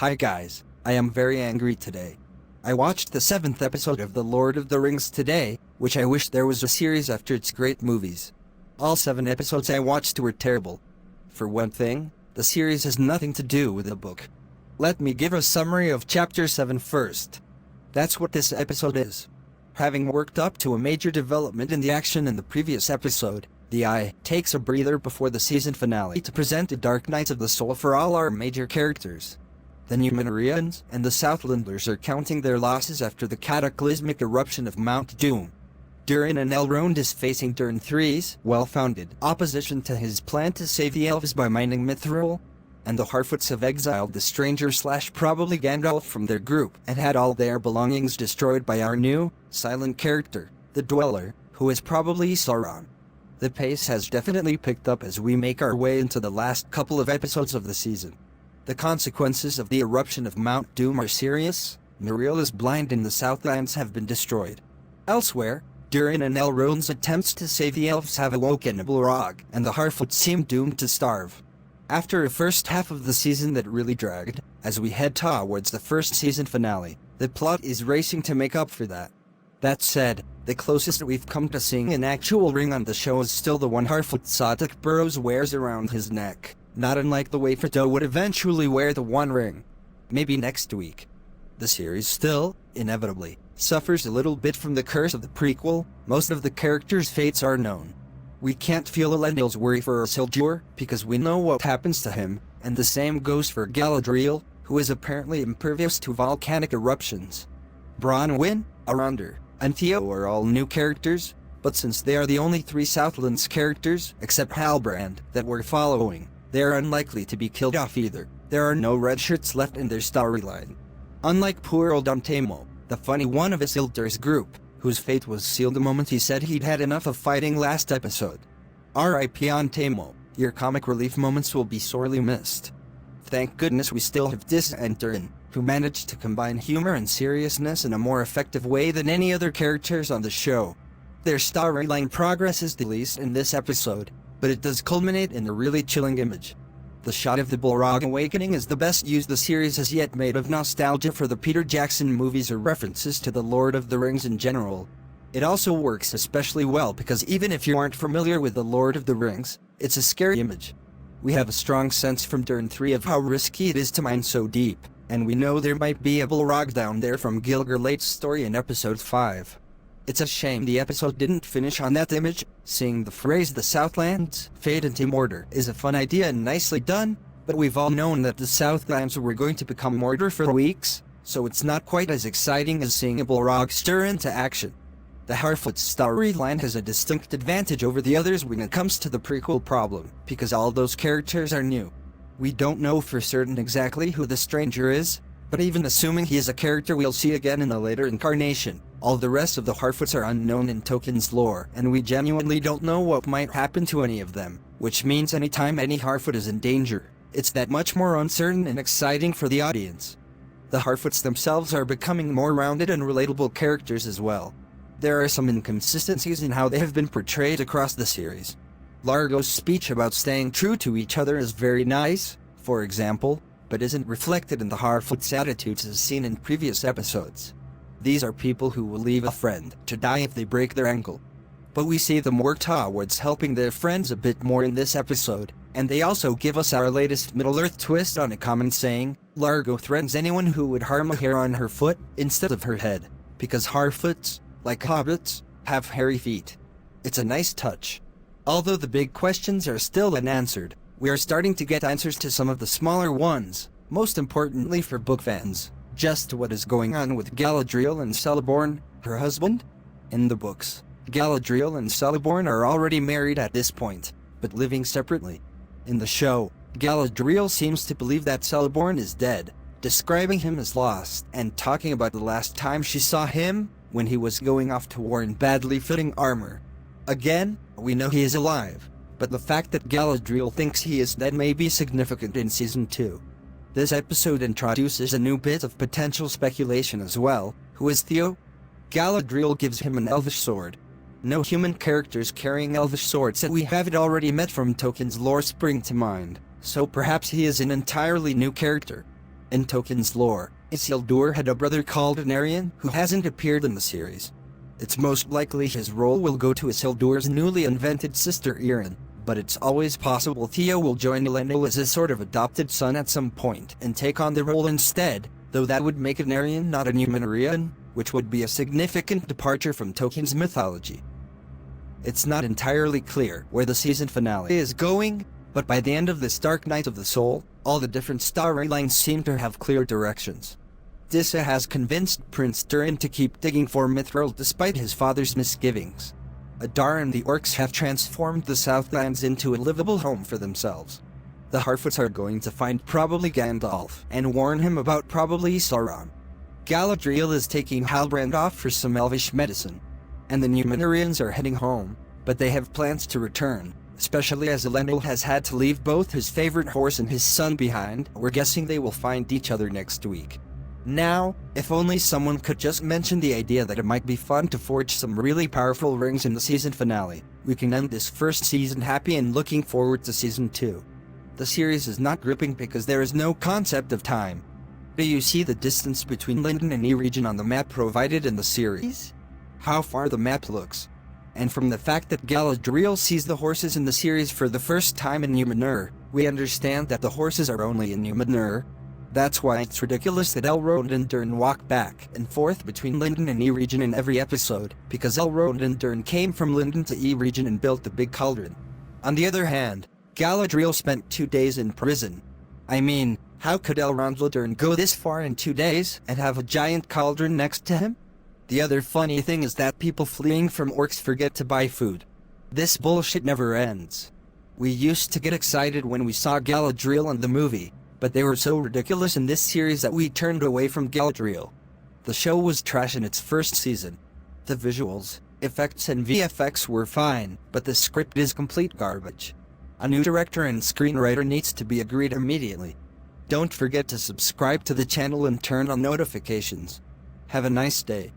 Hi guys, I am very angry today. I watched the 7th episode of The Lord of the Rings today, which I wish there was a series after its great movies. All 7 episodes I watched were terrible. For one thing, the series has nothing to do with the book. Let me give a summary of Chapter 7 first. That's what this episode is. Having worked up to a major development in the action in the previous episode, the Eye takes a breather before the season finale to present the Dark Nights of the Soul for all our major characters. The Númenóreans and the Southlanders are counting their losses after the cataclysmic eruption of Mount Doom. Durin and Elrond is facing Durin III's well-founded opposition to his plan to save the elves by mining Mithril, and the Harfoots have exiled the stranger/probably Gandalf from their group and had all their belongings destroyed by our new, silent character, the Dweller, who is probably Sauron. The pace has definitely picked up as we make our way into the last couple of episodes of the season. The consequences of the eruption of Mount Doom are serious. Miriel is blind and the Southlands have been destroyed. Elsewhere, Durin and Elrond's attempts to save the elves have awoken Balrog, and the Harfoots seem doomed to starve. After a first half of the season that really dragged, as we head towards the first season finale, the plot is racing to make up for that. That said, the closest we've come to seeing an actual ring on the show is still the one Harfoot Sotik Burrows wears around his neck, not unlike the way Frodo would eventually wear the One Ring. Maybe next week. The series still, inevitably, suffers a little bit from the curse of the prequel. Most of the characters' fates are known. We can't feel Elendil's worry for Isildur, because we know what happens to him, and the same goes for Galadriel, who is apparently impervious to volcanic eruptions. Bronwyn, Arondir, and Theo are all new characters, but since they are the only 3 Southlands characters, except Halbrand, that we're following, they are unlikely to be killed off either. There are no red shirts left in their storyline. Unlike poor old Antemo, the funny one of Isildur's group, whose fate was sealed the moment he said he'd had enough of fighting last episode. R.I.P. Antemo, your comic relief moments will be sorely missed. Thank goodness we still have Dis and Durin, who managed to combine humor and seriousness in a more effective way than any other characters on the show. Their storyline progresses the least in this episode, but it does culminate in a really chilling image. The shot of the Balrog awakening is the best use the series has yet made of nostalgia for the Peter Jackson movies or references to the Lord of the Rings in general. It also works especially well because even if you aren't familiar with the Lord of the Rings, it's a scary image. We have a strong sense from Durin 3 of how risky it is to mine so deep, and we know there might be a Balrog down there from Gil-Galaad's story in episode 5. It's a shame the episode didn't finish on that image. Seeing the phrase "the Southlands fade into Mordor" is a fun idea and nicely done, but we've all known that the Southlands were going to become Mordor for weeks, so it's not quite as exciting as seeing a Balrog stir into action. The Harfoots storyline has a distinct advantage over the others when it comes to the prequel problem, because all those characters are new. We don't know for certain exactly who the stranger is, but even assuming he is a character we'll see again in a later incarnation, all the rest of the Harfoots are unknown in Tolkien's lore, and we genuinely don't know what might happen to any of them, which means anytime any Harfoot is in danger, it's that much more uncertain and exciting for the audience. The Harfoots themselves are becoming more rounded and relatable characters as well. There are some inconsistencies in how they have been portrayed across the series. Largo's speech about staying true to each other is very nice, for example, but isn't reflected in the Harfoots' attitudes as seen in previous episodes. These are people who will leave a friend to die if they break their ankle. But we see them work towards helping their friends a bit more in this episode, and they also give us our latest Middle-earth twist on a common saying. Largo threatens anyone who would harm a hair on her foot instead of her head, because Harfoots, like hobbits, have hairy feet. It's a nice touch. Although the big questions are still unanswered, we are starting to get answers to some of the smaller ones, most importantly for book fans. Just what is going on with Galadriel and Celeborn, her husband? In the books, Galadriel and Celeborn are already married at this point, but living separately. In the show, Galadriel seems to believe that Celeborn is dead, describing him as lost and talking about the last time she saw him, when he was going off to war in badly fitting armor. Again, we know he is alive, but the fact that Galadriel thinks he is dead may be significant in Season 2. This episode introduces a new bit of potential speculation as well. Who is Theo? Galadriel gives him an elvish sword. No human characters carrying elvish swords that we haven't already met from Tolkien's lore spring to mind, so perhaps he is an entirely new character. In Tolkien's lore, Isildur had a brother called Anarion who hasn't appeared in the series. It's most likely his role will go to Isildur's newly invented sister Irin, but it's always possible Theo will join Elendil as a sort of adopted son at some point and take on the role instead, though that would make Anarion not a Númenórean, which would be a significant departure from Tolkien's mythology. It's not entirely clear where the season finale is going, but by the end of this Dark Night of the Soul, all the different storylines seem to have clear directions. Dissa has convinced Prince Durin to keep digging for Mithril despite his father's misgivings. Adar and the orcs have transformed the Southlands into a livable home for themselves. The Harfoots are going to find probably Gandalf and warn him about probably Sauron. Galadriel is taking Halbrand off for some elvish medicine. And the Númenóreans are heading home, but they have plans to return, especially as Elendil has had to leave both his favorite horse and his son behind. We're guessing they will find each other next week. Now, if only someone could just mention the idea that it might be fun to forge some really powerful rings in the season finale, we can end this first season happy and looking forward to season 2. The series is not gripping because there is no concept of time. Do you see the distance between Lindon and E-Region on the map provided in the series? How far the map looks. And from the fact that Galadriel sees the horses in the series for the first time in Númenor, we understand that the horses are only in Númenor. That's why it's ridiculous that Elrond and Durin walk back and forth between Lindon and E-Region in every episode, because Elrond and Durin came from Lindon to E-Region and built the big cauldron. On the other hand, Galadriel spent 2 days in prison. I mean, how could Elrond let Durin go this far in 2 days and have a giant cauldron next to him? The other funny thing is that people fleeing from orcs forget to buy food. This bullshit never ends. We used to get excited when we saw Galadriel in the movie, but they were so ridiculous in this series that we turned away from Galadriel. The show was trash in its first season. The visuals, effects and VFX were fine, but the script is complete garbage. A new director and screenwriter needs to be agreed immediately. Don't forget to subscribe to the channel and turn on notifications. Have a nice day.